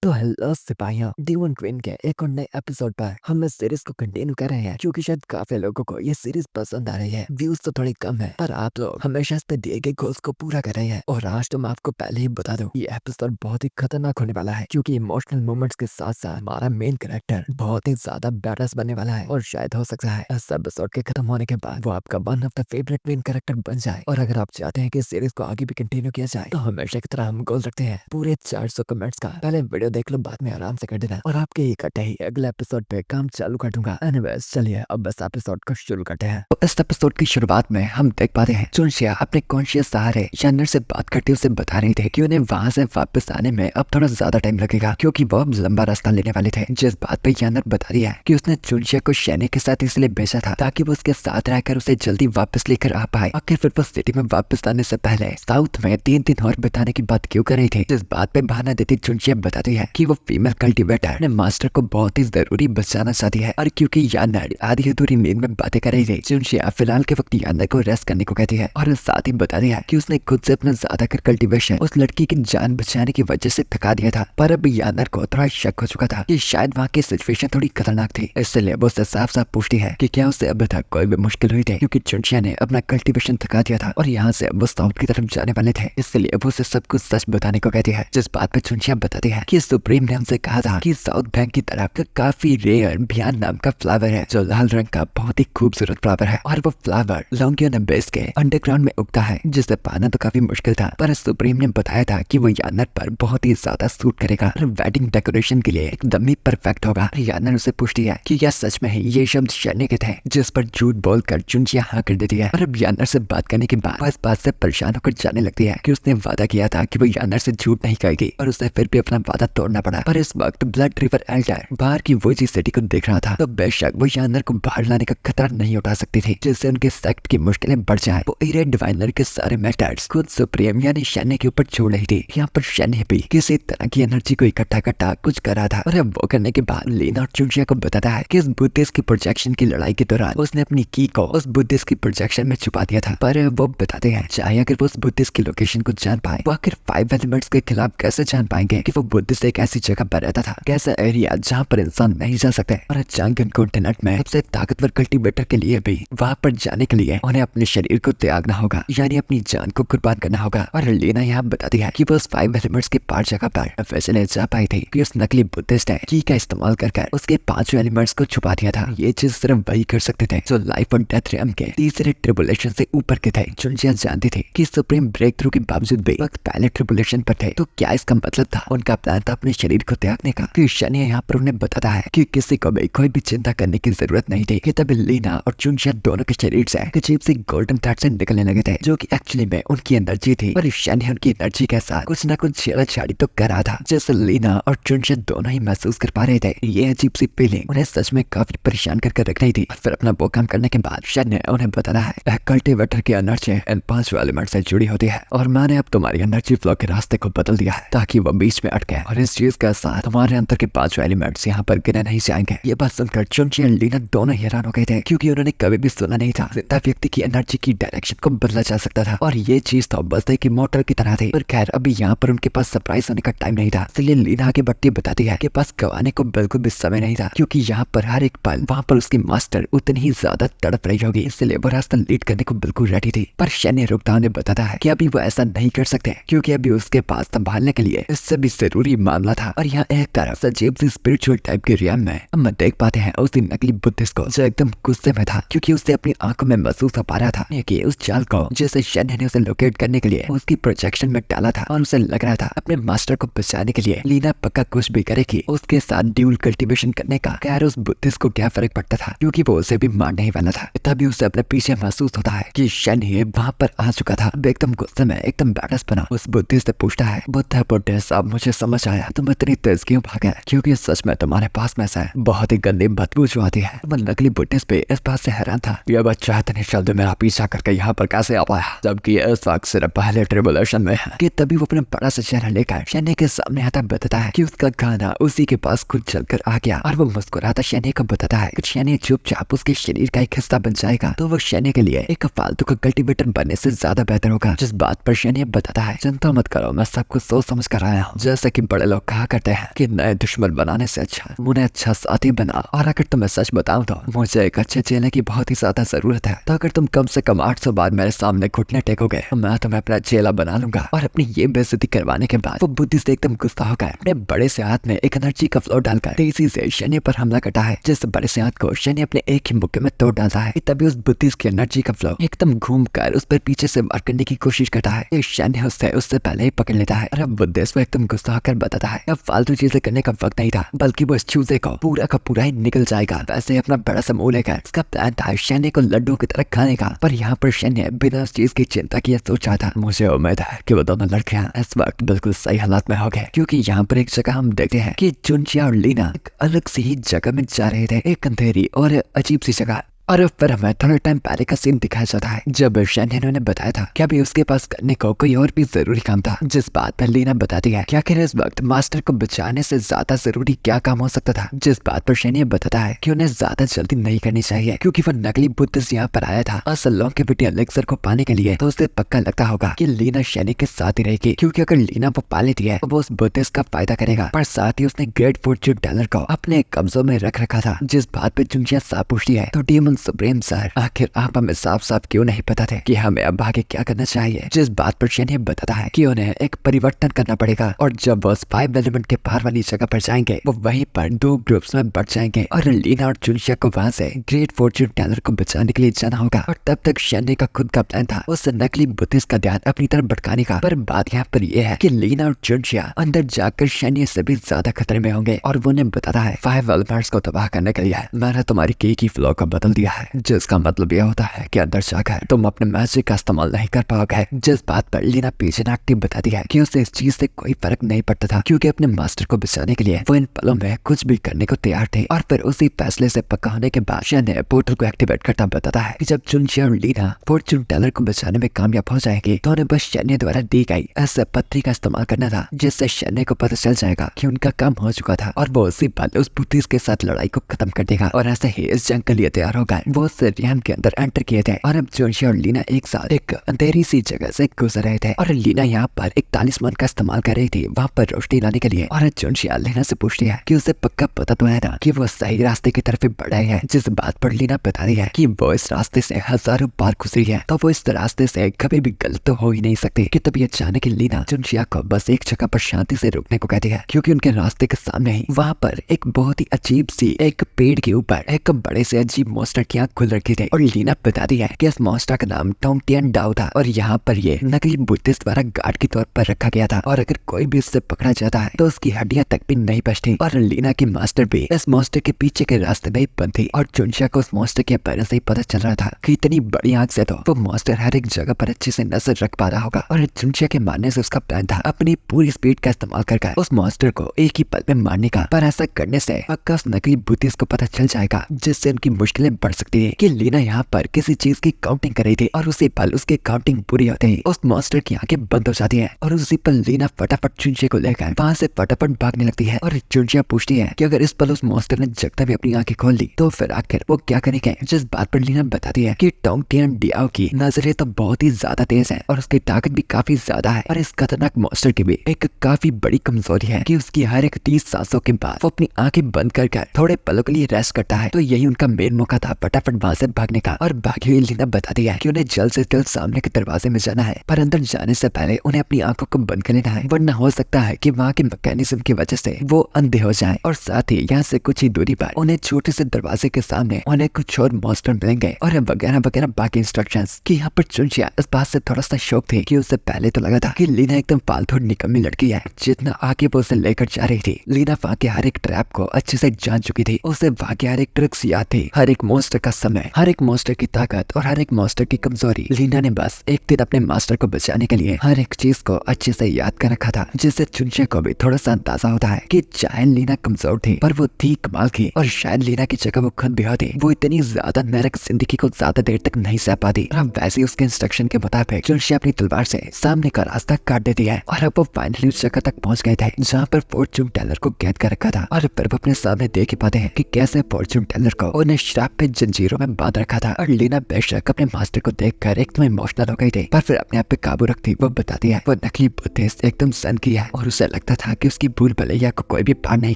तो हेलो सिपाहियों, D1 queen के एक और नए एपिसोड पर हम इस सीरीज को कंटिन्यू कर रहे हैं क्योंकि शायद काफी लोगों को ये सीरीज पसंद आ रही है। व्यूज तो थोड़ी कम है पर आप लोग हमेशा इस पे दिए गए गोल्स को पूरा कर रहे हैं। और आज तो मैं आपको पहले ही बता दूं, ये एपिसोड बहुत ही खतरनाक होने वाला है क्योंकि इमोशनल मोमेंट्स के साथ साथ हमारा मेन कैरेक्टर बहुत ही ज्यादा बैडस बनने वाला है। और शायद हो सकता है इस एपिसोड के खत्म होने के बाद वो आपका one of the favourite main character बन जाए। और अगर आप चाहते हैं कि इस सीरीज को आगे भी कंटिन्यू किया जाए तो हमेशा की तरह हम गोल रखते हैं पूरे 400 कमेंट्स का। पहले वीडियो देख लो, बाद में आराम से कर देना और आपके इकट्ठे ही अगले एपिसोड पे काम चालू कर दूंगा। एनीवेज चलिए अब इस एपिसोड को शुरू करते हैं। तो इस एपिसोड की शुरुआत में हम देख पाते हैं चुनशिया अपने कॉन्शियस सहारे यानर से बात करते उसे बता रही थे कि उन्हें वहां से वापस आने में अब थोड़ा ज्यादा टाइम लगेगा क्योंकि वो अब लंबा रास्ता लेने वाले थे। जिस बात पे यानर बता रही है कि उसने चुनशिया को शैनी के साथ इसलिए भेजा था ताकि वो उसके साथ रहकर उसे जल्दी वापस लेकर आ पाए। आखिर फिर वो सिटी में वापस आने से पहले साउथ में 3 दिन और बिताने की बात क्यों कर रही थी। जिस बात पे बहाना देती चुनशिया बताती है कि वो फीमेल कल्टीवेटर अपने मास्टर को बहुत ही जरूरी बचाना चाहती है। और क्योंकि यानर आधी अधूरी नींद में बातें कर रही थी, चुनशिया फिलहाल के वक्त यानर को रेस्ट करने को कहती है और साथ ही बताती है कि उसने खुद से अपना ज्यादातर कल्टीवेशन उस लड़की की जान बचाने की वजह से थका दिया था। पर अब यानर को थोड़ा शक हो चुका था कि शायद वहाँ की सिचुएशन थोड़ी खतरनाक थी, इसलिए वो उससे साफ साफ पूछती है कि क्या उसे अब तक कोई भी मुश्किल हुई थी क्योंकि चुनशिया ने अपना कल्टीवेशन थका दिया था और यहाँ से वो साउथ की तरफ जाने वाले थे, इसलिए वो उसे सब कुछ सच बताने को कहती है। जिस बात पर चुनशिया बताती है कि सुप्रीम ने हमसे कहा था कि साउथ बैंक की तरफ काफी रेयर बियान नाम का फ्लावर है जो लाल रंग का बहुत ही खूबसूरत फ्लावर है और वो फ्लावर लॉन्गियोना बेस के अंडरग्राउंड में उगता है जिसे पाना तो काफी मुश्किल था। पर सुप्रीम ने बताया था कि वो यानर पर बहुत ही ज्यादा सूट करेगा और वेडिंग डेकोरेशन के लिए एकदम ही परफेक्ट होगा। यानर उसे पूछती है कि क्या सच में ही ये शब्द शैनी के थे, जिस पर झूठ बोलकर चुनशिया हाँ कर देती है। और अब यानर से बात करने के बाद इस बात से परेशान होकर जाने लगती है कि उसने वादा किया था कि वो यानर से झूठ नहीं कहेगी और उसे फिर भी अपना वादा तोड़ना पड़ा। पर इस वक्त ब्लड रिवर एल्डर बाहर की वो जी सिटी को देख रहा था, तो बेशक वो यानर को बाहर लाने का खतरा नहीं उठा सकती थी जिससे उनके सेक्ट की मुश्किलें बढ़ जाए। वो इरेड डिवाइनर के सारे मैटर्स खुद सुप्रीम यानी शैनी के ऊपर छोड़ रही थी। यहाँ पर शैनी भी किसी तरह की एनर्जी को इकट्ठा करता कुछ कर रहा था और अब वो करने के बाद लीना और चुनशिया को बताता है कि इस बुद्धिस्ट की प्रोजेक्शन की लड़ाई के दौरान उसने अपनी की को उस बुद्धिस्ट की प्रोजेक्शन में छुपा दिया था। पर वो बताते हैं चाहे अगर वो उस बुद्धिस्ट की लोकेशन को जान पाए, वो आखिर 5 एलिमेंट्स के खिलाफ कैसे जान पाएंगे कि वो बुद्धिस्ट एक ऐसी जगह पर रहता था, कैसा एरिया जहाँ पर इंसान नहीं जा सकते। और चांगन कॉन्टिनेंट में सबसे ताकतवर कल्टीवेटर के लिए भी वहाँ पर जाने के लिए उन्हें अपने शरीर को त्यागना होगा, यानी अपनी जान को कुर्बान करना होगा। और लीना यहाँ बताती है कि वो उस 5 एलिमेंट्स के पार जगह पर फैसले जा पाई थी कि उस नकली बुद्धिस्ट है की का इस्तेमाल कर उसके 5 एलिमेंट्स को छुपा दिया था। ये चीज सिर्फ वही कर सकते थे जो लाइफ और डेथ रियम के तीसरे ट्रिबुलेशन से ऊपर के थे। चुनशिया जानती थी कि सुप्रीम ब्रेक थ्रू के बावजूद भी वक्त पहले ट्रिबुलेशन पर थे, तो क्या इसका मतलब था उनका प्लान था अपने शरीर को त्यागने का। कि शनि यहाँ पर उन्हें बताता है कि किसी को भी कोई भी चिंता करने की जरूरत नहीं थी कि तभी लीना और चुनशिया दोनों के शरीर से अजीब सी गोल्डन थ्रेड से निकलने लगे थे जो कि एक्चुअली में उनकी एनर्जी थी। और शनि उनकी एनर्जी के साथ कुछ न कुछ छेड़छाड़ी तो कर रहा था जैसे लीना और चुनशिया दोनों ही महसूस कर पा रहे थे। ये अजीब सी फीलिंग उन्हें सच में काफी परेशान करके रख रही थी। फिर अपना वो काम करने के बाद शनि ने उन्हें बताना है कल्टीवेटर की एनर्जी इन 5 एलिमेंट से जुड़ी होती है और मैंने अब तुम्हारी एनर्जी फ्लो के रास्ते को बदल दिया है ताकि वो बीच में अटके और इस चीज के साथ तुम्हारे अंदर के 5 एलिमेंट्स यहाँ पर गिने नहीं जाएंगे। ये बात सुनकर चुनशिया और लीना दोनों हैरान हो गए थे क्योंकि उन्होंने कभी भी सुना नहीं था जिंदा व्यक्ति की एनर्जी की डायरेक्शन को बदला जा सकता था और ये चीज तो बस एक मोटर की तरह थी। पर खैर अभी यहाँ पर उनके पास सरप्राइज होने का टाइम नहीं था, इसलिए लीना आगे बढ़ती बताती है कि पास गवाने को बिल्कुल भी समय नहीं था क्योंकि यहाँ पर हर एक पल वहाँ पर उसकी मास्टर उतनी ही ज्यादा तड़प रही होगी, इसलिए वो रास्ता लीड करने को बिल्कुल रेडी थी। पर शनि रुकता उन्हें बताता है कि अभी वो ऐसा नहीं कर सकते क्योंकि अभी उसके पास संभालने के लिए इससे भी जरूरी मामला था। और यहाँ एक तरफ से अजीब सी स्पिरिचुअल टाइप के रियम में हम देख पाते हैं उसी नकली बुद्धिस्ट को जो एकदम गुस्से में था क्योंकि उसे अपनी आंखों में महसूस हो पा रहा था कि उस चाल को जिसे शनि ने उसे लोकेट करने के लिए उसकी प्रोजेक्शन में डाला था और उसे लग रहा था अपने मास्टर को बचाने के लिए लीना पक्का कुछ भी करेगी उसके साथ ड्यूल कल्टीवेशन करने का। खैर उस बुद्धिस्ट को क्या फर्क पड़ता था क्योंकि वो उसे भी मारने ही वाला था। तभी उसे अपने पीछे महसूस होता है कि शनि वहां पर आ चुका था। एकदम गुस्से में एकदम बैडस बना उस बुद्धिस्ट से पूछता है बुद्धिस्ट अब मुझे समझ आया तुम इतनी तेज क्यों भागे क्योंकि सच में तुम्हारे पास में से बहुत ही गंदी बदबू जो आती है। वो नकली बुद्धिस्ट पे इस बात से हैरान था ये बच्चा इतने शब्द मेरा पीछा करके यहाँ पर कैसे आ पाया जबकि इस वक्त सिर्फ पहले ट्रिबुलेशन में है। कि तभी वो अपने बड़ा सा चेहरा लेकर शनि के सामने आता बताता है कि उसका गाना उसी के पास खुद चलकर आ गया और वो मुस्कुराता शनि को बताता है कि शनि चुपचाप उसके शरीर का एक हिस्सा बन जाएगा तो वो शनि के लिए एक फालतू का कल्टीवेटर बनने से ज्यादा बेहतर होगा। जिस बात पर शनि बताता है चिंता मत करो मैं सब कुछ सोच समझ कर आया हूँ, जैसे कि बड़े लोग कहा करते हैं कि नए दुश्मन बनाने से अच्छा उन्हें अच्छा साथी बना। और अगर तुम्हें सच बताऊं तो मुझे एक अच्छे चेले की बहुत ही ज्यादा जरूरत है। तो अगर तुम कम से कम 800 बार मेरे सामने घुटने टेकोगे तो मैं तुम्हें अपना चेला बना लूंगा। और अपनी ये बेइज्जती करवाने के बाद वो बुद्धिस्ट एकदम गुस्सा होकर अपने बड़े से हाथ में एक एनर्जी का फ्लो डालकर तेजी से शनि पर हमला करता है, जिस बड़े से हाथ को शनि अपने एक ही मुक्के में तोड़ डालता है। तभी उस बुद्धिस्ट की एनर्जी का फ्लो एकदम घूम कर उस पर पीछे से वार करने की कोशिश करता है। ये शनि उससे पहले ही पकड़ लेता है और अब बुद्धिस्ट एकदम गुस्सा होकर बताता है अब फालतू चीजें करने का वक्त नहीं था, बल्कि वो इस चूजे को पूरा का पूरा ही निकल जाएगा। वैसे ही अपना बड़ा सा मुंह लेकर इसका प्लान था शनि को लड्डू की तरह खाने का। पर यहाँ पर शनि बिना उस चीज की चिंता किए सोच रहा था। मुझे उम्मीद है कि वो दोनों लड़कियां इस वक्त बिल्कुल सही हालात में हो गए, क्योंकि यहाँ पर एक जगह हम देखते हैं कि जुनशिया और लीना एक अलग सी ही जगह में जा रहे थे, एक अंधेरी और अजीब सी जगह। और फिर हमें थोड़े टाइम पहले का सीन दिखाया जाता है जब शनि ने बताया था कि अभी उसके पास करने को कोई और भी जरूरी काम था, जिस बात पर लीना बताती है कि आखिर इस वक्त मास्टर को बचाने से ज्यादा जरूरी क्या काम हो सकता था। जिस बात पर शनि बताता है कि उन्हें ज्यादा जल्दी नहीं करनी चाहिए, क्योंकि वो नकली बुद्धिस्ट यहाँ पर आया था असल लॉन्गेविटी एलिक्सर को पाने के लिए। तो उसे पक्का लगता होगा कि लीना शनि के साथ ही रहेगी, क्योंकि अगर लीना वो पा लेती है तो वो उस बुद्धिस्ट का फायदा करेगा। पर साथ ही उसने ग्रेट फॉर्च्यून टेलर को अपने कब्जों में रख रखा था। जिस बात पे जुनशिया साफ पूछती है तो डीमन सुप्रीम सर, आखिर आप हमें साफ साफ क्यों नहीं पता थे कि हमें अब आगे क्या करना चाहिए। जिस बात पर शनि बताता है कि उन्हें एक परिवर्तन करना पड़ेगा, और जब वो 5 एलिमेंट के पार वाली जगह पर जाएंगे वो वहीं पर 2 ग्रुप्स में बढ़ जाएंगे और लीना और जुनशिया को वहां से ग्रेट फॉर्च्यून टेलर को बचाने के लिए जाना होगा। और तब तक शनि का खुद का प्लान था उस नकली बुद्धिस्ट का ध्यान अपनी तरफ भटकाने का। पर बात यहाँ पर यह है कि लीना और जुनशिया अंदर जाकर शनि से भी ज्यादा खतरे में होंगे, और वो उन्हें बताता है 5 एलिमेंट्स को तबाह करने के लिए मैंने तुम्हारी की फ्लो को बदल दिया है, जिसका मतलब यह होता है कि अंदर जाकर तुम अपने मैजिक का इस्तेमाल नहीं कर पाओगे। जिस बात पर लीना पीछे नाकती बताती है कि उसे इस चीज से कोई फर्क नहीं पड़ता था, क्योंकि अपने मास्टर को बचाने के लिए वो इन पलों में कुछ भी करने को तैयार थे। और फिर उसी फैसले से पक्का होने के बाद शनि पोर्टल को एक्टिवेट करता बताता है कि जब जुनशिया और लीना फॉर्च्यून टेलर को बचाने में कामयाब हो जाएंगे तो उन्हें बस शनि द्वारा दी गई इस पत्री का इस्तेमाल करना था, जिससे शनि को पता चल जाएगा कि उनका काम हो चुका था और वो उसी पल उस बुद्धिस्ट के साथ लड़ाई को खत्म कर देगा। और ऐसे ही इस जंग के लिए तैयार हो गए। वो सिरियन के अंदर एंटर किए थे और अब जुनशिया और लीना एक साथ एक अंधेरी सी जगह से गुजर रहे थे। और लीना यहाँ पर एक तालिस्मान का इस्तेमाल कर रही थी वहाँ पर रोशनी लाने के लिए। और जुनशिया लीना से पूछती है कि उसे पक्का पता तो है ना कि वो सही रास्ते की तरफ बढ़ रहे हैं। जिस बात पर लीना बता रही है कि वो इस रास्ते से हजारों बार गुजरी है, तो वो इस रास्ते से कभी भी गलत तो हो ही नहीं सकती। कि तभी अचानक लीना जुनशिया को बस एक जगह पर शांति से रुकने को कहती है, क्योंकि उनके रास्ते के सामने ही वहाँ पर एक बहुत ही अजीब सी एक पेड़ के ऊपर एक बड़े से अजीब मॉन्स्टर की आंख खुल रखी थी। और लीना बताती है कि इस मॉन्स्टर का नाम टोंगटियन डाओ था और यहाँ पर ये नकली बुद्धिस्ट द्वारा गार्ड के तौर पर रखा गया था, और अगर कोई भी इससे पकड़ा जाता है तो उसकी हड्डियां तक भी नहीं बचती। और लीना की मास्टर भी इस मॉन्स्टर के पीछे के रास्ते में ही बंद थी। और जुनशिया को उस मॉन्स्टर के पहले से ही पता चल रहा था कि इतनी बड़ी आंख से तो वो मॉन्स्टर हर एक जगह पर अच्छे से नजर रख पा रहा होगा। और जुनशिया के मारने से उसका प्लान था अपनी पूरी स्पीड का इस्तेमाल कर उस मॉन्स्टर को एक ही पल में मारने का। पर ऐसा करने से पक्का उस नकली बुद्धिस्ट को पता चल जाएगा, जिससे उनकी मुश्किलें बढ़ सकती है। कि लीना यहाँ पर किसी चीज की काउंटिंग कर रही थी और उसी पल उसकी काउंटिंग पूरी होते ही उस मॉन्स्टर की आंखें बंद हो जाती है। और उसी पल लीना फटाफट जुनशिया को लेकर वहां से फटाफट भागने लगती है। और जुनशिया पूछती है कि अगर इस पल उस मॉन्स्टर ने जगता भी अपनी आंखें खोल ली तो फिर आखिर वो क्या करेंगे। जिस बात पर लीना बताती है कि टोंगटियन डाओ की नजरें तो बहुत ही ज्यादा तेज है और उसकी ताकत भी काफी ज्यादा है, और इस खतरनाक मॉन्स्टर की भी एक काफी बड़ी कमजोरी है कि उसकी हर एक 30 सांसों के बाद वो अपनी आंखें बंद कर थोड़े पलों के लिए रेस्ट करता है। तो यही उनका मेन मौका था फटाफट वहां से भागने का। और भागी हुई लीना बताती है कि उन्हें जल्द से जल्द सामने के दरवाजे में जाना है, पर अंदर जाने से पहले उन्हें अपनी आंखों को बंद कर लेना है, वरना हो सकता है कि वहाँ के मैकेनिज्म की वजह से वो अंधे हो जाएं। और साथ ही यहाँ से कुछ ही दूरी पर उन्हें छोटे से दरवाजे के सामने उन्हें कुछ और मॉन्स्टर मिलेंगे और वगैरह वगैरह बाकी इंस्ट्रक्शंस। कि यहाँ पर जुनशिया इस बात से थोड़ा सा शौक थी कि उससे पहले तो लगा था कि लीना एकदम फालतू निकम्मी लड़की है। जितना आगे वो उसे लेकर जा रही थी, लीना वहाँ के हर एक ट्रैप को अच्छे से जान चुकी थी। उसे वहाँ के हर एक ट्रिक्स याद थी, हर एक मॉन्स्टर का समय, हर एक मॉन्स्टर की ताकत और हर एक मॉन्स्टर की कमजोरी। लीना ने बस एक दिन अपने मास्टर को बचाने के लिए हर एक चीज को अच्छे से याद कर रखा था, जिससे जुनशिया को भी थोड़ा सा अंदाजा होता है कि चाहे लीना कमजोर थी पर वो थी कमाल की। और शायद लीना की जगह वो खुद भी होती, वो इतनी ज्यादा नरक जिंदगी को ज्यादा देर तक नहीं सह पाती। और अब वैसे उसके इंस्ट्रक्शन के मुताबिक जुनशिया अपनी तलवार से सामने का रास्ता काट देती है। और अब वो फाइनली उस जगह तक पहुंच गए थे जहाँ पर फॉर्च्यून टेलर को कैद कर रखा था। और फिर वो अपने सामने देख ही पाते हैं कि कैसे फॉर्च्यून टेलर को उन्हें श्राप पे जंजीरों में बांध रखा था। और लीना बेशक अपने मास्टर को देखकर एकदम इमोशनल हो गई थी, पर फिर अपने आप पे काबू रखती वो बताती है वो नकली बुद्धिस्ट एकदम सन की है और उसे लगता था कि उसकी भूल भलैया को कोई भी पार नहीं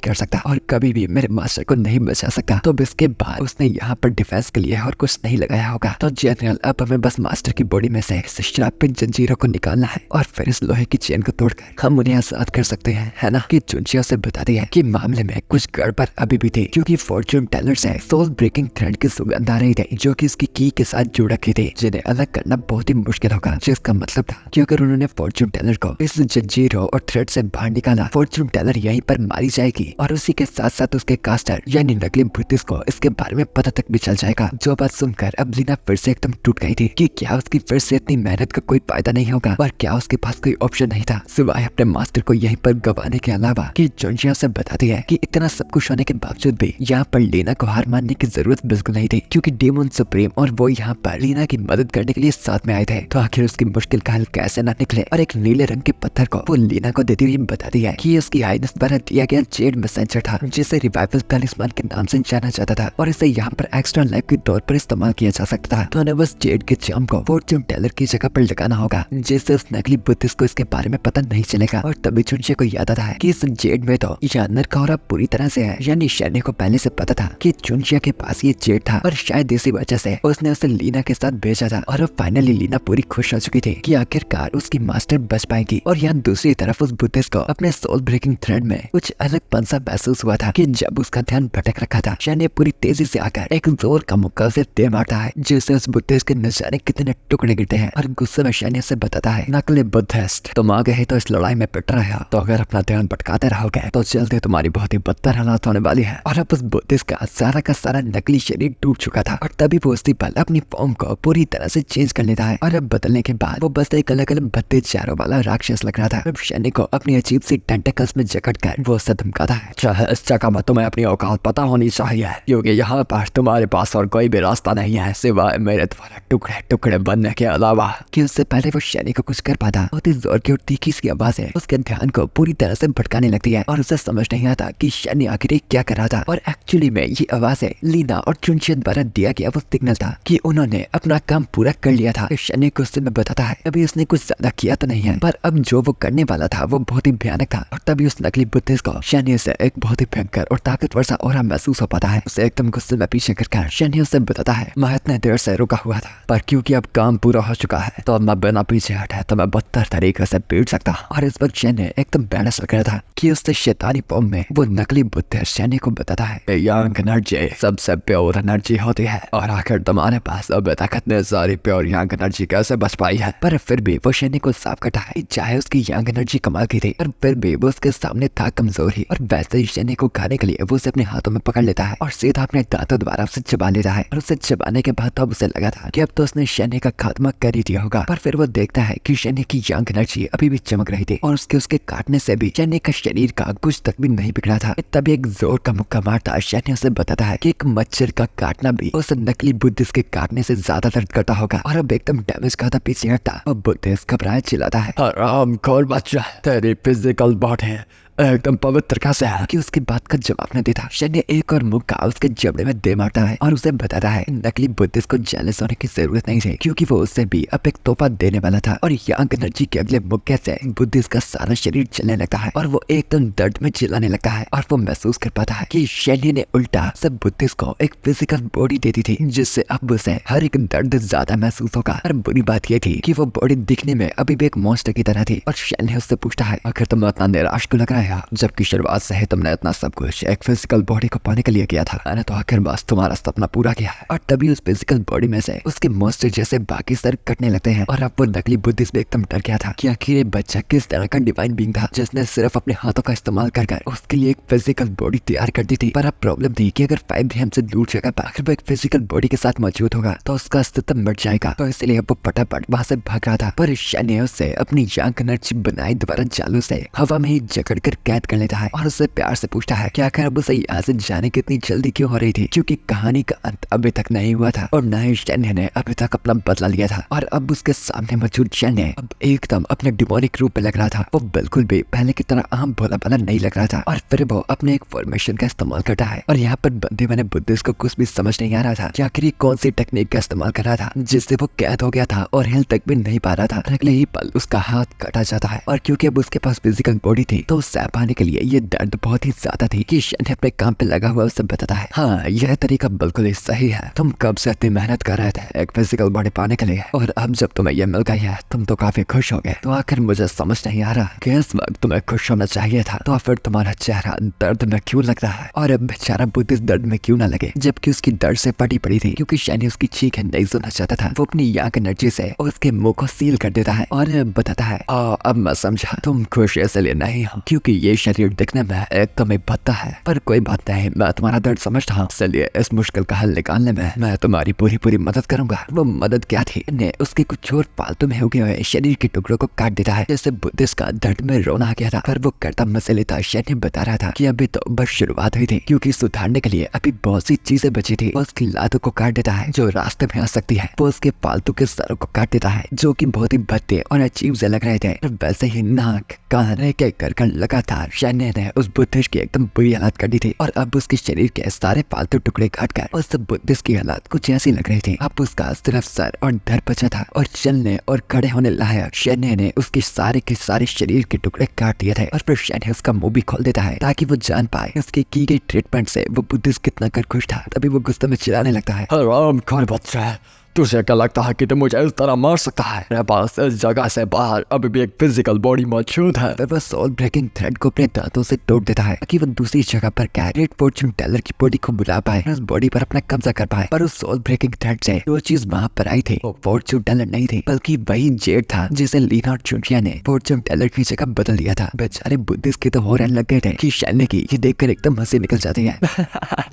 कर सकता और कभी भी मेरे मास्टर को नहीं बचा सकता। तो अब इसके बाद उसने यहाँ पर डिफेंस के लिए और कुछ नहीं लगाया होगा। तो जनरल अब हमें बस मास्टर की बॉडी में से इस श्रापित जंजीरों को निकालना है और फिर इस लोहे की चेन को तोड़कर हम उन्हें आजाद कर सकते हैं, है ना। कि चुनचिया से बताती है कि मामले में कुछ गड़बड़ अभी भी थी, क्योंकि फॉर्चून टेलर से सोल ब्रेकिंग थ्रेड की सुगंध आ रही थी जो कि इसकी की के साथ जुड़ रखी थी, जिन्हें अलग करना बहुत ही मुश्किल होगा। जिसका मतलब था कि अगर उन्होंने फॉर्चून टेलर को इस जंजीरों और थ्रेड से बाहर निकाला, फॉर्चून टेलर यहीं पर मारी जाएगी और उसी के साथ साथ उसके कास्टर यानी नकली बुद्धिस्ट को इसके बारे में पता तक भी चल जाएगा। जो बात सुनकर अब लीना फिर से एकदम टूट गई थी कि क्या उसकी फिर से इतनी मेहनत का कोई फायदा नहीं होगा और क्या उसके पास कोई ऑप्शन नहीं था सिवाय अपने मास्टर को यहीं पर गंवाने के अलावा। कि चुनचिया से बताती है कि इतना सब कुछ होने के बावजूद भी यहाँ पर लीना को हार मानने की जरूरत बिल्कुल नहीं थी, क्योंकि डेमन सुप्रीम और वो यहाँ पर लीना की मदद करने के लिए साथ में आए थे। तो आखिर उसकी मुश्किल का हल कैसे ना निकले और एक नीले रंग के पत्थर को वो लीना को देती हुई बताती है कि उसकी हाइनेस द्वारा दिया गया जेड मैसेंजर था, जिसे रिवाइवल टैलिस्मान के नाम से जाना जाता था और इसे यहाँ पर एक्स्ट्रा लाइफ के तौर पर इस्तेमाल किया जा सकता था। तो उन्हें बस जेड के चार्म को फॉर्चून टेलर की जगह पर लगाना होगा, जिससे उस नकली बुद्धिस्ट को इसके बारे में पता नहीं चलेगा। और तभी चुनचिया को याद आता है कि इस जेड में तो यानर का और पूरी तरह से है, यानी शैन्य को पहले से पता था कि चुनचिया के पास ये जेड था और शायद इसी वजह से उसने उसे लीना के साथ भेजा था। और अब फाइनली लीना पूरी खुश हो चुकी थी कि आखिरकार उसकी मास्टर बच पाएगी। और यहाँ दूसरी तरफ उस बुद्धिस्ट को अपने सोल ब्रेकिंग थ्रेड में कुछ अलग पंसा महसूस हुआ था कि जब उसका ध्यान भटक रखा था, शैन्य पूरी तेजी से आकर एक जोर का मुक्का उसे दे मारता है, जिससे उस बुद्धिस्ट के न जाने कितने टुकड़े गिरते हैं। और गुस्से में शैन्य से बताता है नकली बुद्धिस्ट, तुम आ गए तो इस लड़ाई में पिट रहे हो, तो अगर अपना ध्यान भटकाते रहोगे तो जल्दी तुम्हारी बहुत ही बदतर हालात होने वाली है। और अब उस बुद्धिस्ट का सारा नकली शरीर टूट चुका था और तभी वो उसी पल अपनी फॉर्म को पूरी तरह से चेंज कर लेता है। और अब बदलने के बाद वो बस एक अलग अलग भद्दे चारों वाला राक्षस लग रहा था। अब शैन्य को अपनी अजीब सी टेंटेकल्स में जकड़ कर वो उसे धमकाता है, चाहे इस जगह में तुम्हें अपनी औकात पता होनी चाहिए, क्योंकि यहाँ पर तुम्हारे पास और कोई भी रास्ता नहीं है सिवाय मेरे द्वारा टुकड़े टुकड़े बनने के अलावा। कि उससे पहले वो शैन्य को कुछ कर पाता, बहुत ही जोर की और तीखी सी आवाज है उसके ध्यान को पूरी तरह से भटकाने लगती है और उसे समझ नहीं आता कि शैन्य आखिर क्या कर रहा था। और एक्चुअली में ये आवाज है लीना और चुनचिया द्वारा दिया गया वो सिग्नल था कि उन्होंने अपना काम पूरा कर लिया था। शैन्य गुस्से में बताता है अभी उसने कुछ ज्यादा किया तो नहीं है, पर अब जो वो करने वाला था वो बहुत ही भयानक था। और तभी उस नकली बुद्धिस्ट को शैन्य से एक बहुत ही भयंकर और ताकतवर सा ऑरा महसूस हो पाता है। उसे एकदम गुस्से में पीछे कर शैन्य उसे बताता है मैं इतने देर से रुका हुआ था, पर क्योंकि अब काम पूरा हो चुका है तो अब मैं बिना पीछे हटे तो मैं बदतर तरीके से पीट सकता। और इस वक्त शैन्य एकदम बैलेंस लग रहा था कि उससे शैतानी फॉर्म में वो नकली बुद्धिस्ट शैन्य को बताता है यंग एनर्जी सबसे प्योर एनर्जी होती है और आखिर तुम्हारे पास अब तक इतने सारी प्योर यंग एनर्जी कैसे बच पाई है। पर फिर भी वो शैन्य को साफ कटा है, चाहे उसकी यंग एनर्जी कमाल की थी पर फिर भी वो उसके सामने था कमजोर ही। और वैसे ही शैन्य को खाने के लिए वो उसे अपने हाथों में पकड़ लेता है और सीधा अपने दांतों द्वारा उसे चबा लेता है। और उसे चबाने के बाद तब उसे लगा था कि अब तो उसने शैन्य का खात्मा कर ही दिया होगा। पर फिर वो देखता है कि शैन्य की यंग एनर्जी अभी भी चमक रही थी और उसके काटने से भी शैन्य का शरीर का कुछ तक भी नहीं बिगड़ा था। तभी एक जोर का मुक्का मारता शैन्य उसे बताता है कि एक मच्छर का काटना भी उस नकली बुद्धिस्ट के काटने से ज्यादा दर्द करता होगा। और अब एकदम डैमेज का था पीछे हटता और बुद्धिस्ट घबराए चिल्लाता है हरामखोर बच्चा, तेरी फिजिकल बॉडी एकदम पवित्र कैसे है। कि उसकी बात का जवाब न देता शैन्य एक और मुक्का उसके जबड़े में दे मारता है और उसे बताता है नकली बुद्धिस्ट को जेलस होने की जरूरत नहीं थी, क्योंकि वो उससे भी अब एक तोहफा देने वाला था। और यंग एनर्जी के अगले मुक्के से बुद्धिस्ट का सारा शरीर चलने लगता है और वो एकदम दर्द में चिल्लाने लगता है। और वो महसूस कर पाता है कि शैन्य ने उल्टा सब बुद्धिस्ट को एक फिजिकल बॉडी दे दी थी, जिससे अब उसे हर एक दर्द ज्यादा महसूस होगा। और बुरी बात ये थी कि वो बॉडी दिखने में अभी भी एक मॉन्स्टर की तरह थी। और शैन्य उससे पूछता है आखिर तुम इतना निराश क्यों लग रहा है, जबकि शुरुआत से ही तुमने इतना सब कुछ एक फिजिकल बॉडी को पाने के लिए किया था। मैंने तो आखिर बस तुम्हारा सपना पूरा किया है। और तभी उस फिजिकल बॉडी में से उसके मॉन्स्टर जैसे बाकी सर कटने लगते हैं। और अब वो नकली बुद्धिस्ट भी एकदम डर गया था कि आखिर ये बच्चा किस तरह का डिवाइन बीइंग था जिसने सिर्फ अपने हाथों का इस्तेमाल कर उसके लिए एक फिजिकल बॉडी तैयार कर दी थी। पर अब प्रॉब्लम थी कि अगर 5 हमसे दूर जगह पर आखिर वो एक फिजिकल बॉडी के साथ मौजूद होगा तो उसका अस्तित्व मिट जाएगा। तो इसलिए अब वो फटाफट वहां से भाग रहा था। पर शैन्य उससे अपनी यंग एनर्जी बनाई दोबारा जालू से हवा में ही जकड़ आकर कैद कर लेता है और उससे प्यार से पूछता है कि आखिर अब उसे यहाँ से जाने की इतनी जल्दी क्यों हो रही थी, क्योंकि कहानी का अंत अभी तक नहीं हुआ था और न ही शैन्य ने अभी तक अपना बदला लिया था। और अब उसके सामने मौजूद शैन्य अब एकदम अपने डिमोनिक रूप में लग रहा था। वो बिल्कुल भी पहले की तरह आम भोला भाला नहीं लग रहा था। और फिर वो अपने एक फॉर्मेशन का इस्तेमाल करता है और यहाँ पर बंदे बने बुद्धिस्ट को कुछ भी समझ नहीं आ रहा था कि आखिर ये कौन सी टेक्निक का इस्तेमाल कर रहा था जिससे वो कैद हो गया था और हिल तक भी नहीं पा रहा था। अगले ही पल उसका हाथ कटा जाता है और क्योंकि अब उसके पास फिजिकल बॉडी थी तो सह पाने के लिए ये दर्द बहुत ही ज्यादा थी कि शैन्य अपने काम पे लगा हुआ उसे बताता है, हाँ यह तरीका बिल्कुल ही सही है, तुम कब से इतनी मेहनत कर रहे थे एक फिजिकल बॉडी पाने के लिए और अब जब तुम्हें यह मिल गई है तुम तो काफी खुश हो गए। तो आखिर मुझे समझ नहीं आ रहा कि इस वक्त तुम्हें खुश होना चाहिए था तो फिर तुम्हारा चेहरा दर्द में क्यों लग रहा है और अब बेचारा बुद्धिस्ट दर्द में क्यों ना लगे, जबकि उसकी दर्द से फटी पड़ी थी क्योंकि शैन्य उसकी चीख नहीं सुनना चाहता था। वो अपनी याक एनर्जी से उसके मुंह को सील कर देता है और बताता है, अब मैं समझा तुम खुश इसलिए नहीं हो क्योंकि ये शरीर दिखने में एकदम ही भद्दा है, पर कोई बात नहीं, मैं तुम्हारा दर्द समझता हूँ, इसलिए इस मुश्किल का हल निकालने में मैं तुम्हारी पूरी मदद करूंगा। वो मदद क्या थी, ने उसके कुछ और पालतू में उगे हुए शरीर के टुकड़ों को काट देता है जैसे बुद्धिस्ट का दर्द में रोना आ गया था। पर वो करता मसले था, शैन्य बता रहा था कि अभी तो बस शुरुआत हुई थी क्योंकि सुधारने के लिए अभी बहुत सी चीजें बची थी। उसकी लातों को काट देता है जो रास्ते में आ सकती है, वो उसके पालतू के सरों को काट देता है जो कि बहुत ही भद्दे और अजीब से लग रहे थे। वैसे ही नाक कान एक एक कर लगातार शैन्य ने उस बुद्धिस्ट की एकदम बुरी हालत कर दी थी और अब उसके शरीर के सारे पालतू टुकड़े काट कर उस बुद्धिस्ट की हालत कुछ ऐसी लग रही थी। अब उसका सिर्फ सर और धड़ बचा था और चलने और खड़े होने लायक। शैन्य ने उसके सारे के सारे शरीर के टुकड़े काट दिए थे और फिर शैन्य उसका मुंह भी खोल देता है ताकि वो जान पाए उसकी की गई ट्रीटमेंट से वो बुद्धिस्ट कितना कर खुश था। तभी वो गुस्से में चिल्लाने लगता है, हरामखोर बच्चा, तुझे क्या लगता है कि तुम मुझे इस तरह मार सकता है? मेरे पास इस जगह से बाहर अभी भी एक फिजिकल बॉडी मौजूद है। फिर वो सोल ब्रेकिंग थ्रेड को अपने दांतों से तोड़ देता है ताकि वो दूसरी जगह पर कैरेट फॉर्चून टेलर की बॉडी को बुला पाए, उस बॉडी पर अपना कब्जा कर पाए। पर उस सोल ब्रेकिंग थ्रेड से जो चीज वहाँ पर आई थी वो फॉर्चून टेलर नहीं थी बल्कि वही जेड था जिसे लीना और चुनचिया ने फॉर्चून टेलर की जगह बदल दिया था। बेचारे बुद्धिस्ट के तो हो रहने लग गए थे कि शैन्य की ये देखकर एकदम हंसी निकल जाती है।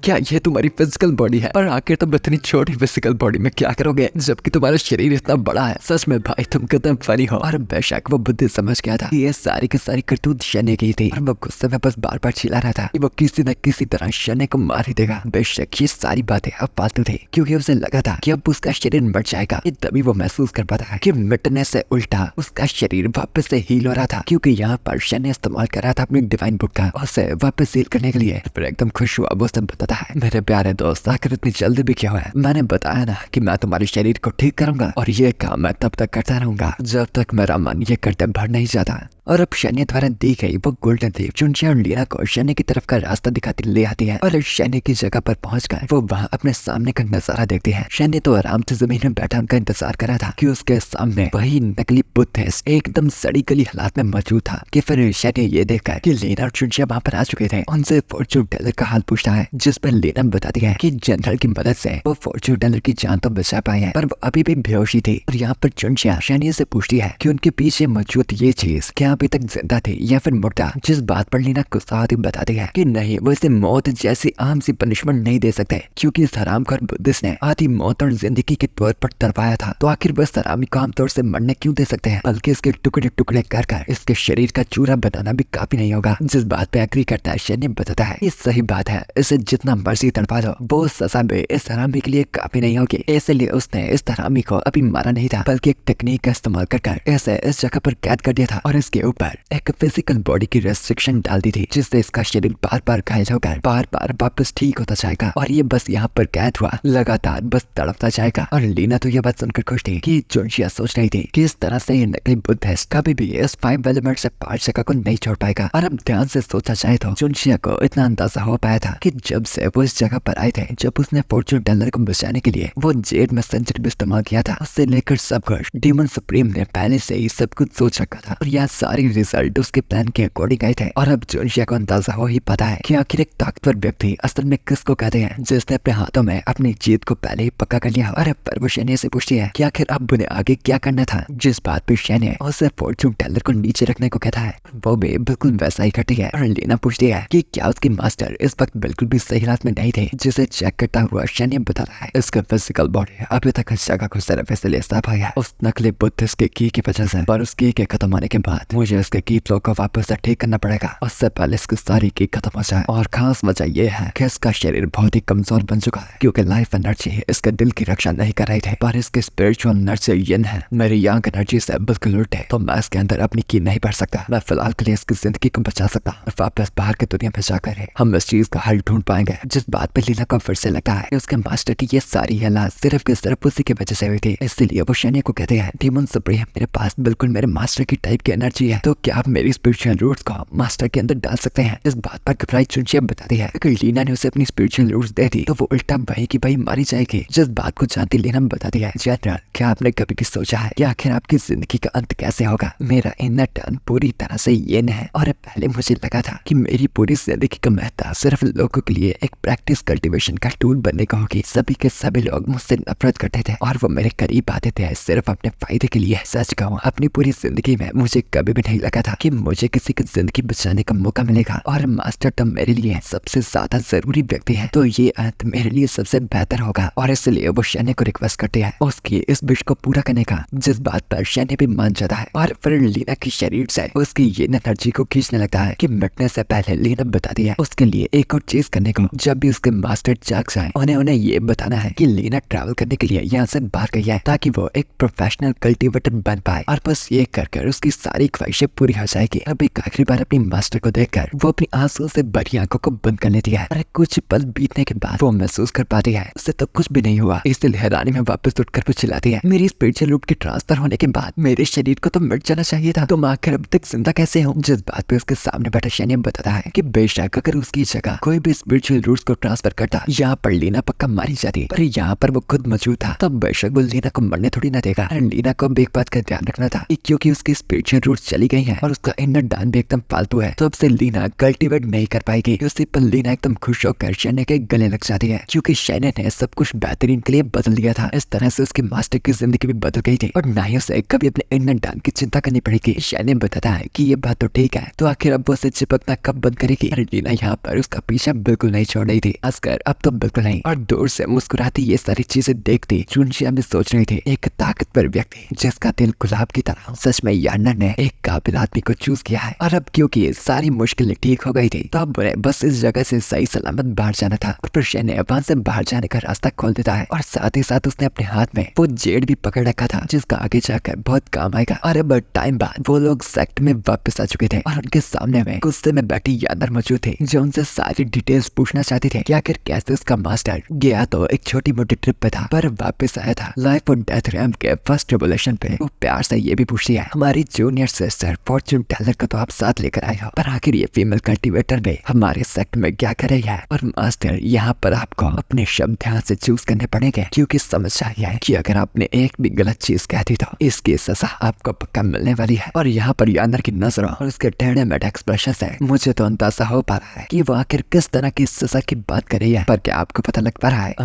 क्या ये तुम्हारी फिजिकल बॉडी है? पर आखिर तुम इतनी छोटी फिजिकल बॉडी में क्या करोगे जबकि तुम्हारा शरीर इतना बड़ा है? सच में भाई तुम कितना फनी हो। और बेशक वो बुद्धि समझ गया था कि ये सारी की सारी करतूत शैन्य की थी और वो गुस्से में बस बार बार चिल्ला रहा था कि वो किसी न किसी तरह शैन्य को मार ही देगा। बेशक ये सारी बातें अब फालतू थी क्योंकि उसे लगा था कि अब उसका शरीर मर जाएगा। तभी वो महसूस कर पाता है कि मिटने से उल्टा उसका शरीर वापस से हील हो रहा था क्योंकि यहाँ पर शैन्य इस्तेमाल कर रहा था अपनी डिवाइन बुक का उसे वापस हील करने के लिए। फिर एकदम खुश हुआ वो उसे बताता है, मेरे प्यारे दोस्त आखिर इतनी जल्दी भी क्यों है? मैंने बताया ना कि मैं तुम्हारे शरीर को ठीक करूंगा और ये काम मैं तब तक करता रहूंगा जब तक मेरा मन ये करते भर नहीं जाता। और अब शैन्य द्वारा दी गई वो गोल्डन लीफ चुनचिया और लीना को शैन्य की तरफ का रास्ता दिखाती ले आती है और शैन्य की जगह पर पहुंचकर वो वहाँ अपने सामने का नजारा देखती है। शैन्य तो आराम से जमीन में बैठा उनका इंतजार कर रहा था कि उसके सामने वही नकली बुद्धिस्ट एकदम सड़ी गली हालात में मौजूद था। कि फिर शैन्य ये देखकर कि लीना और चुनचिया वहाँ पर आ चुके थे उनसे फॉर्चून टेलर का हाल पूछता है, जिस पर लीना बताती है कि जनरल की मदद से वो फॉर्चून टेलर की जान तो बचा पाई है पर वो अभी भी बेहोशी थी। और यहाँ पर चुनचिया शैन्य से पूछती है कि उनके पीछे मौजूद ये चीज क्या अभी तक जिंदा थी या फिर मुर्दा, जिस बात पर लीना गुस्सा आती बताती है कि नहीं वो इसे मौत जैसी आम सी पनिशमेंट नहीं दे सकते क्योंकि इस हरामखोर बुद्धिस्ट ने आधी मौत और जिंदगी के तौर पर तड़पाया था। तो आखिर बस हरामी को आमतौर से मरने क्यों दे सकते हैं, बल्कि इसके टुकड़े टुकड़े कर इसके शरीर का चूरा बनाना भी काफी नहीं होगा। जिस बात पे एग्री करता है शैन्य बताता है ये सही बात है, इसे जितना मर्जी तड़पा दो वो सजा भी इस हरामी के लिए काफी नहीं होगी। इसलिए उसने इस हरामी को अभी मारा नहीं था बल्कि एक टेक्निक का इस्तेमाल कर ऐसे इस जगह पर कैद कर दिया था और इसके ऊपर एक फिजिकल बॉडी की रेस्ट्रिक्शन डाल दी थी जिससे इसका शरीर बार बार घायल होकर बार बार वापस ठीक होता जाएगा और ये बस यहाँ पर कैद हुआ लगातार बस तड़पता जाएगा। और लीना तो यह बात सुनकर खुश थी कि चुनचिया सोच रही थी कि इस तरह से ये नकली बुद्धिस्ट कभी भी इस 5 एलिमेंट से 5 जगह को नहीं छोड़ पाएगा। और अब ध्यान से सोचा जाए तो चुनचिया को इतना अंदाजा हो पाया था कि जब से वो इस जगह पर आए थे, जब उसने फॉर्चून टेलर को बचाने के लिए वो जेड मैसेंजर भी इस्तेमाल किया था, उससे लेकर सब कुछ डीमन सुप्रीम ने पहले से ही सब कुछ सोच रखा था और यह सारी रिजल्ट उसके प्लान के अकॉर्डिंग आए थे। और अब चुनचिया को अंदाजा हो ही पता है कि आखिर एक ताकतवर व्यक्ति असल में किसको कहते हैं, जिसने अपने हाथों में अपनी जीत को पहले ही पक्का कर लिया। और अब पर वो शैन्य से पूछती है कि आखिर अब उन्हें आगे क्या करना था, जिस बात पे शैन्य उसे फॉर्चून टेलर को नीचे रखने को कहता है वो भी बिल्कुल वैसा ही करती है। और लीना पूछती है कि क्या उसकी मास्टर इस वक्त बिल्कुल भी सही हालत में नहीं थे, जिसे चेक करता हुआ शैन्य बताता है इसका फिजिकल बॉडी अभी तक इस जगह को सिर्फ इसलिए साफ आया उस नकली बुद्धिस्ट की वजह से, पर उस की के खत्म होने के बाद वो मुझे इसके की फ्लो को वापस से ठीक करना पड़ेगा, उससे पहले इसकी सारी की खत्म हो जाए। और खास वजह यह है कि इसका शरीर बहुत ही कमजोर बन चुका है, क्योंकि लाइफ एनर्जी इसके दिल की रक्षा नहीं कर रही थी, पर इसकी स्पिरिचुअल एनर्जी यिन है, मेरी यंग एनर्जी से बिल्कुल उल्ट है। तो मैं इसके अंदर अपनी की नहीं भर सकता। मैं फिलहाल के लिए इसकी जिंदगी को बचा सकता हूँ। वापस बाहर की दुनिया में जाकर हम इस चीज का हल ढूंढ पाएंगे। जिस बात पे लीना को फिर से लगता है कि उसके मास्टर की ये सारी हला सिर्फ के सिर्फ उसी की वजह से हुई थी, इसलिए वो शैन्य को कहते हैं, डीमन सुप्रीम मेरे पास बिल्कुल मेरे मास्टर की टाइप की एनर्जी है, तो क्या आप मेरी स्पिरिचुअल रूट्स को मास्टर के अंदर डाल सकते हैं। इस बात पर घबराई चुनचिया बताती है कि लीना ने उसे अपनी स्पिरिचुअल रूट्स दे दी तो वो उल्टा वही की वही मारी जाएगी। जिस बात को जानती लीना बताती है, जनरल क्या आपने कभी भी सोचा है कि आखिर आपकी जिंदगी का अंत कैसे होगा। मेरा इनर टर्न पूरी तरह से ये है, और पहले मुझे लगा था कि मेरी पूरी जिंदगी का महत्व सिर्फ लोगों के लिए एक प्रैक्टिस कल्टीवेशन का टूल बनने का होगी। सभी के सभी लोग मुझसे नफरत करते थे और वो मेरे करीब आते थे सिर्फ अपने फायदे के लिए। सच कहूँ अपनी पूरी जिंदगी में मुझे कभी भी नहीं लगा था कि मुझे किसी की जिंदगी बचाने का मौका मिलेगा, और मास्टर तो मेरे लिए सबसे ज्यादा जरूरी व्यक्ति है, तो ये अंत मेरे लिए सबसे बेहतर होगा। और इसलिए वो शैन्य को रिक्वेस्ट करते हैं उसकी इस विश को पूरा करने का, जिस बात पर शैन्य भी मान जाता है और फिर लीना की शरीर से उसकी ये एनर्जी को खींचने लगता है कि मिटने से पहले लीना बताती है उसके लिए एक और चीज करने को। जब भी उसके मास्टर जाग जाए उन्हें ये बताना है कि लीना ट्रैवल करने के लिए यहाँ से बाहर गई है, ताकि वो एक प्रोफेशनल कल्टीवेटर बन पाए, और बस ये कर उसकी सारी ख्वाहिशें पूरी हो जाएगी। अब एक आखिरी बार अपनी मास्टर को देखकर वो अपनी आंसू से भरी आंखों को बंद कर लेती है, और कुछ पल बीतने के बाद वो महसूस कर पाती है उससे तो कुछ भी नहीं हुआ। इसलिए हैरानी में वापस उठकर वो चिल्लाती है, मेरी स्पिरिचुअल रूट के ट्रांसफर होने के बाद मेरे शरीर को तो मिट जाना चाहिए था, तो मैं आखिर अब तक जिंदा कैसे हूँ। जिस बात पे उसके सामने बैठा शैन्य बताता है कि बेशक अगर उसकी जगह कोई भी स्पिरिचुअल रूट्स को ट्रांसफर करता, यहाँ पर लीना पक्का मारी जाती, पर यहाँ पर वो खुद मौजूद था, तब बेशक वो लीना को मरने थोड़ी ना देगा। लीना को एक बात का ध्यान रखना था कि क्योंकि उसकी स्पिरिचुअल रूट्स चली गई हैं और उसका इनर डान भी एकदम फालतू है, तो अब से लीना कल्टीवेट नहीं कर पाएगी। उसी पर लीना एकदम खुश होकर शैन्य के गले लग जाती है, क्योंकि शैन्य ने सब कुछ बेहतरीन के लिए बदल दिया था। इस तरह से उसके मास्टर की जिंदगी भी बदल गई थी और ना ही उसे कभी अपने इनर डान की चिंता करनी पड़ेगी। शैन्य बताता है कि ये बात तो ठीक है, तो आखिर अब वो उसे चिपकना कब बंद करेगी। लीना यहाँ पर उसका पीछा बिल्कुल नहीं छोड़ रही थी, असकर अब तो बिल्कुल नहीं। और दूर से मुस्कुराती ये सारी चीजें देखती चुनचिया भी सोच रही थी, एक ताकतवर व्यक्ति जिसका दिल गुलाब की तरह, सच में यार्नर ने एक काबिल आदमी को चूज किया है। और अब क्योंकि ये सारी मुश्किलें ठीक हो गई थी, तो अब उन्हें बस इस जगह से सही सलामत बाहर जाना था। और फिर शैन्य वहां से बाहर जाने का रास्ता खोल देता है, और साथ ही साथ उसने अपने हाथ में वो जेड भी पकड़ रखा था, जिसका आगे जाकर बहुत काम आएगा। और अब टाइम बाद वो लोग सेक्ट में वापस आ चुके थे, और उनके सामने में गुस्से में बैठी यार्नर मौजूद थी, जो उनसे सारी डिटेल्स पूछना चाहती थी कि आखिर कैसे उसका मास्टर गया तो एक छोटी मोटी ट्रिप पे था, पर वापस आया था लाइफ और डेथ रैम्प के फर्स्ट रेवोल्यूशन पे। वो प्यार से ये भी पूछती है, हमारी जूनियर सिस्टर फॉर्च्यून टेलर को तो आप साथ लेकर आए हो, पर आखिर ये फीमेल कल्टीवेटर भी हमारे सेक्ट में क्या कर रही है। और मास्टर यहाँ पर आपको अपने शब्द ध्यान से चूज करने पड़ेंगे, क्योंकि समस्या यह है कि अगर आपने एक भी गलत चीज कह दी तो इसकी सजा आपको पक्का मिलने वाली है। और यहाँ पर यार्नर की नजरों और उसके टेढ़े मेढ़े एक्सप्रेशन से मुझे तो अंदाजा हो पा रहा है कि वो आखिर किस तरह की सजा की बात कर रही है। पर क्या आपको पता लग पा रहा है?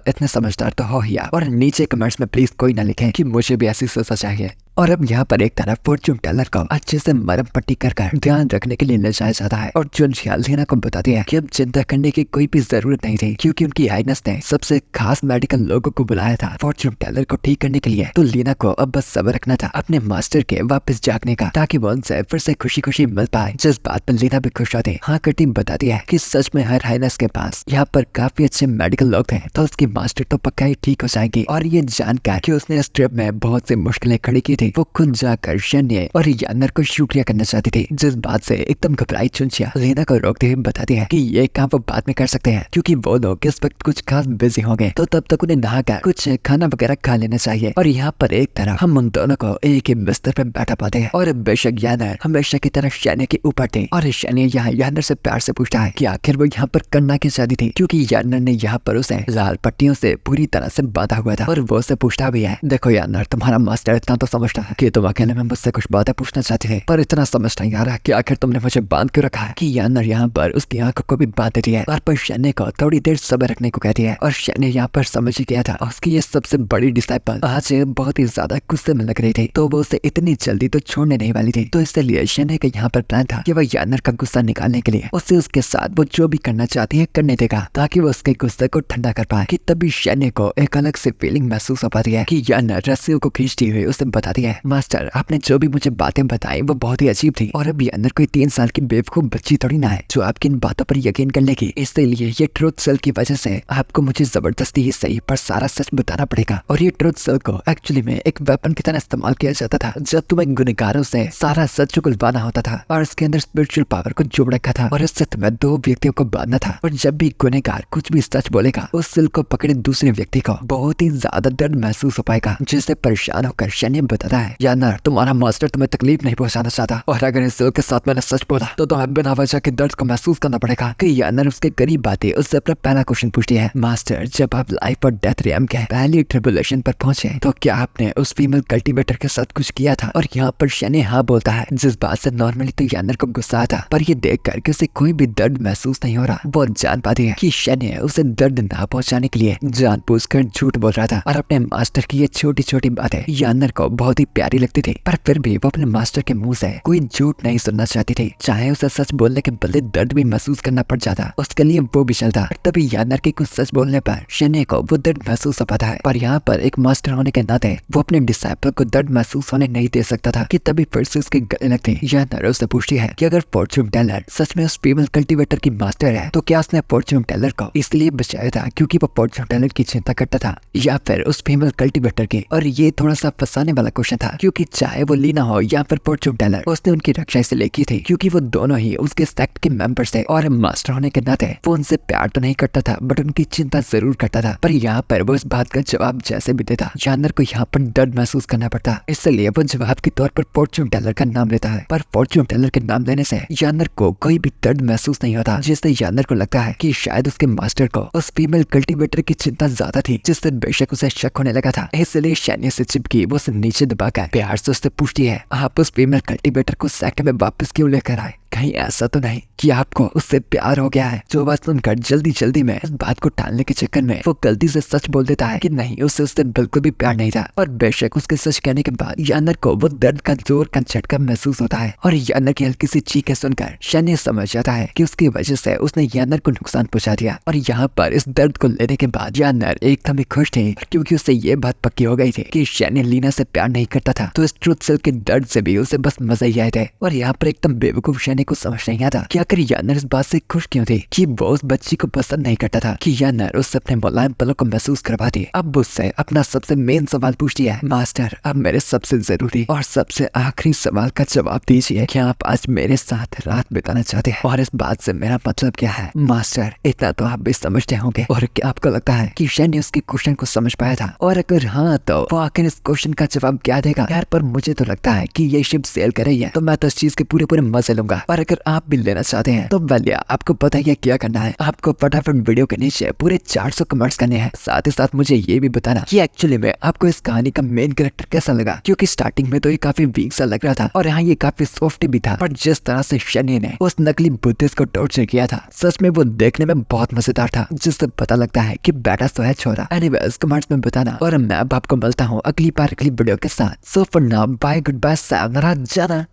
इतने समझदार तो हो ही आप। और नीचे कमेंट्स में प्लीज कोई ना लिखे कि मुझे भी ऐसी सजा चाहिए। और अब यहाँ पर एक तरफ फॉर्च्यून टेलर को अच्छे से मरम पट्टी कर ध्यान रखने के लिए ले जाया जाता है, और चुनचिया लीना को बताती है कि अब चिंता करने की कोई भी जरूरत नहीं थी, क्योंकि उनकी हाइनेस ने सबसे खास मेडिकल लोगों को बुलाया था फॉर्च्यून टेलर को ठीक करने के लिए। तो लीना को अब बस सब्र रखना था अपने मास्टर के वापस जागने का, ताकि वो उनसे फिर से खुशी खुशी मिल पाए। जिस बात पर लीना भी खुश होती हाँ करती बताती है कि सच में हर हाइनेस के पास यहाँ पर काफी अच्छे मेडिकल लोग थे, तो उसकी मास्टर तो पक्का ही ठीक हो जाएगी। और ये जानकर कि उसने इस ट्रिप में बहुत सी मुश्किलें खड़ी की थी, वो खुद जाकर शैन्य और यार्नर को शुक्रिया करना चाहती थी। जिस बात से एकदम घबराई चुनचिया लीना को रोकते हुए बताती है कि ये काम वो बाद में कर सकते हैं, क्योंकि वो लोग इस वक्त कुछ खास बिजी होंगे, तो तब तक उन्हें नहाकर कुछ खाना वगैरह खा लेना चाहिए। और यहाँ पर एक तरफ हम उन दोनों को एक ही बिस्तर पर बैठा पाते हैं, और बेशक यार्नर हमेशा की तरह शैन्य के ऊपर थे, और शैन्य यहाँ यार्नर से प्यार से पूछता है कि आखिर वो यहाँ पर करना क्यों चाहती थी, क्योंकि यार्नर ने यहाँ पर उसे लाल पट्टियों से पूरी तरह से बांधा हुआ था। और वो उसे पूछता भी है, देखो यार्नर तुम्हारा मास्टर इतना तो समझता है कि तुम अकेले में मुझसे कुछ बातें पूछना चाहते थे, पर इतना समझ नहीं आ रहा कि आखिर तुमने मुझे बांध क्यों रखा है। कि यार्नर यहाँ पर उसकी आंखों को भी बांध देती है, और पर शैन्य को थोड़ी देर सब्र रखने को कहती है। और शैन्य यहाँ पर समझ ही गया था उसकी ये सबसे बड़ी डिसाइपल आज बहुत ही ज्यादा गुस्से में लग रही थी, तो वो उसे इतनी जल्दी तो छोड़ने नहीं वाली थी। तो इसलिए शैन्य का यहाँ पर प्लान था कि वह यार्नर का गुस्सा निकालने के लिए उसे उसके साथ वो जो भी करना चाहती है करने देगा, ताकि वो उसके गुस्से को ठंडा कर पाए। कि तभी शैन्य को एक अलग से फीलिंग महसूस हो पाती है कि यार्नर रस्सियों को खींचती हुई उसे बताती बताती है, मास्टर आपने जो भी मुझे बातें बताई वो बहुत ही अजीब थी, और अब ये अंदर कोई 3 साल की बेवकूफ बच्ची थोड़ी ना है जो आपकी इन बातों पर यकीन कर लेगी। इसलिए ये ट्रुथ सेल की वजह से आपको मुझे जबरदस्ती ही सही पर सारा सच बताना पड़ेगा। और ये ट्रुथ सेल को एक्चुअली में एक वेपन की तरह इस्तेमाल किया जाता था जब तुम्हें गुनहगारों से सारा सच उगलवाना होता था, और इसके अंदर स्पिरिचुअल पावर को जोड़ रखा था, और इससे तुम्हें 2 व्यक्तियों को बांधना था। और जब भी गुनहगार कुछ भी सच बोलेगा उस सेल को पकड़े दूसरे व्यक्ति को बहुत ही ज्यादा दर्द महसूस हो पाएगा, जिससे परेशान होकर शनि बताता है, यानर तुम्हारा मास्टर तुम्हें तकलीफ नहीं पहुंचाना चाहता, और अगर इस सेल के साथ मैंने सच बोला तो तुम्हें बिना वजह के दर्द को महसूस करना पड़ेगा। कि यानर उसके करीब आते उससे अपना पहला क्वेश्चन पूछती है, मास्टर जब आप लाइफ और डेथ रियम के पहली ट्रिबुलेशन पर पहुंचे तो क्या आपने उस फीमेल कल्टीवेटर के साथ कुछ किया था? और यहाँ पर शनि हाँ बोलता है, जिस बात से नॉर्मली तो यानर को गुस्सा आता, पर ये देख कर कि उसे कोई भी दर्द महसूस नहीं हो रहा। वो जान पाती है कि शनि उसे दर्द ना पहुंचाने के लिए जानबूझकर झूठ बोल रहा था, और अपने मास्टर की ये छोटी छोटी बातें यानर को बहुत ही प्यारी लगती थी, पर फिर भी वो अपने मास्टर के मुंह से कोई झूठ नहीं सुनना चाहती थी, चाहे उसे सच बोलने के बदले दर्द भी महसूस करना पड़ जाता, उसके लिए वो भी चलता। तभी यानर के कुछ सच बोलने पर शनि को वो दर्द महसूस हो पाता है, पर यहाँ पर एक मास्टर होने के नाते वो अपने डिसाइपल को दर्द महसूस होने नहीं दे सकता था। कि तभी फिर से उसके गले लगती। यानर उससे पूछती है कि अगर फॉर्च्यून टेलर सच में उस फीमेल कल्टीवेटर की मास्टर है तो क्या उसने फॉर्च्यून टेलर को इसलिए बचाया था क्योंकि वो फॉर्च्यून टेलर की चिंता करता था, या फिर उस फीमेल कल्टीवेटर की? और ये थोड़ा सा फंसाने वाला क्वेश्चन था, क्योंकि चाहे वो लीना हो या फिर फॉर्च्यून टेलर, उसने उनकी रक्षा इसलिए की थी क्योंकि वो दोनों ही उसके सेक्ट के मेंबर्स थे, और मास्टर होने के नाते वो उनसे प्यार तो नहीं करता था बट उनकी चिंता जरूर करता था। पर यहाँ पर वो इस बात का जवाब जैसे भी देता, यानर को यहाँ पर दर्द महसूस करना पड़ता, इसलिए वो जवाब के तौर पर फॉर्च्यून टेलर का नाम लेता है। पर फॉर्च्यून टेलर के नाम लेने से यानर को कोई भी दर्द महसूस नहीं होता, जिससे यानर को लगता है कि शायद उसके मास्टर को उस फीमेल कल्टीवेटर की चिंता ज्यादा थी, जिससे बेशक उसे शक होने लगा था। इसलिए शनि से चिपकी वो उसे नीचे दबाकर प्यार से उससे पूछती है, आप उस फीमेल कल्टीवेटर को सेक्ट में वापस क्यों लेकर आए? कहीं ऐसा तो नहीं कि आपको उससे प्यार हो गया है? जो बात सुनकर जल्दी जल्दी में इस बात को टालने के चक्कर में वो गलती से सच बोल देता है कि नहीं, उसे उससे बिल्कुल भी प्यार नहीं था। और बेशक उसके सच कहने के बाद यानर को वो दर्द का जोर का झटका महसूस होता है, और यानर की हल्की सी चीखें सुनकर शनि समझ जाता है कि उसकी वजह से उसने यानर को नुकसान पहुंचा दिया। और यहाँ पर इस दर्द को लेने के बाद यानर एकदम ही खुश थे, क्योंकि उसे ये बात पक्की हो गई थी कि शनि लीना से प्यार नहीं करता था, तो इस ट्रुथ सेल के दर्द से भी उसे बस मजा ही आए थे। और यहाँ पर एकदम बेवकूफ शनि को समझ नहीं आता कि आखिर यानर इस बात से खुश क्यों थी कि वो उस बच्ची को पसंद नहीं करता था, कि यानर उससे अपने मुलायम पलों को महसूस करवाती। अब उससे अपना सबसे मेन सवाल पूछती है, मास्टर अब मेरे सबसे जरूरी और सबसे आखिरी सवाल का जवाब दीजिए, क्या आप आज मेरे साथ रात बिताना चाहते हैं? और इस बात से मेरा मतलब क्या है? मास्टर इतना तो आप भी समझते होंगे। और क्या आपको लगता है कि शनि उसके क्वेश्चन को समझ पाया था? और अगर हाँ तो वो आखिर इस क्वेश्चन का जवाब क्या देगा? यार पर मुझे तो लगता है कि ये शिप सेल कर रही है, तो मैं तो इस चीज के पूरे पूरे मजे लूंगा। और अगर आप भी लेना चाहते हैं तो भैया आपको पता है क्या करना है, आपको फटाफट वीडियो के नीचे पूरे 400 कमेंट्स करने हैं। साथ ही साथ मुझे ये भी बताना कि एक्चुअली में आपको इस कहानी का मेन कैरेक्टर कैसा लगा, क्योंकि स्टार्टिंग में तो ये काफी वीक सा लग रहा था और यहाँ ये काफी सॉफ्ट भी था, पर जिस तरह से शनि ने उस नकली बुद्धिस्ट को टॉर्चर किया था, सच में वो देखने में बहुत मजेदार था, जिससे पता लगता है कि बेटा तो है छोरा। एनीवेज कमेंट्स में बताना, और मैं अब आपको मिलता हूँ अगली बार अगली वीडियो के साथ। So for now bye, goodbye, सायोनारा, जाना।